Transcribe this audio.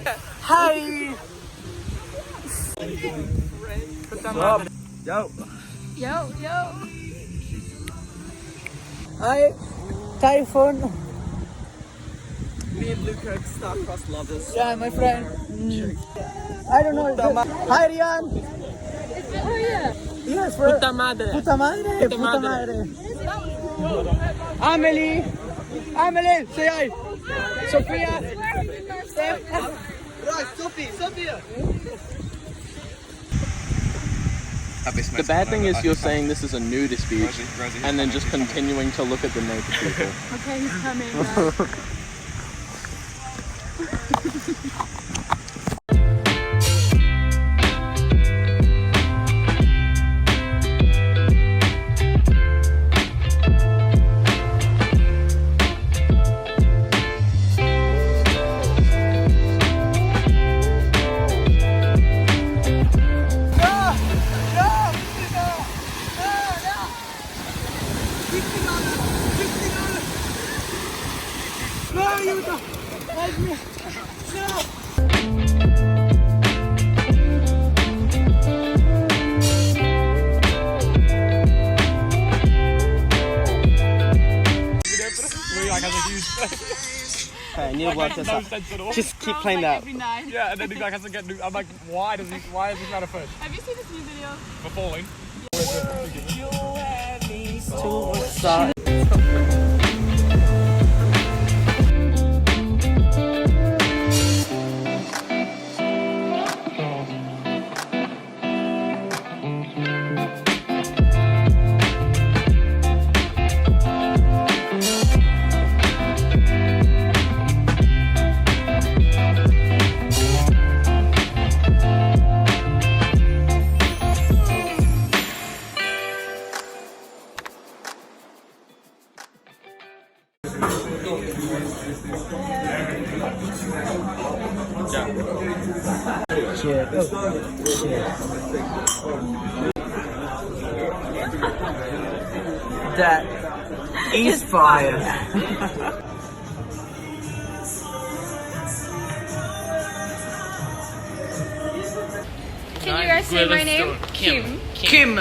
Hi. Yo. Yo, yo. Hi. Typhoon. Me and Luca are star-crossed lovers. Yeah, my friend. I don't know. Hi, Rian. Oh, yeah. Yes, bro. Puta madre. Puta madre. Puta madre. Amelie. Say hi. Sophia. Steph. Right, Sophia. The bad thing is you're saying this is a nudist beach and then just continuing to look at the naked people. Okay, he's coming. Okay, I need to work this out. Just keep playing that. Every night. Yeah, and then he like has to get new. I'm like, why is he trying to fish? Have you seen this new video? For falling. Shit. Shit. That is fire. Can you guys say my name? Kim. Kim.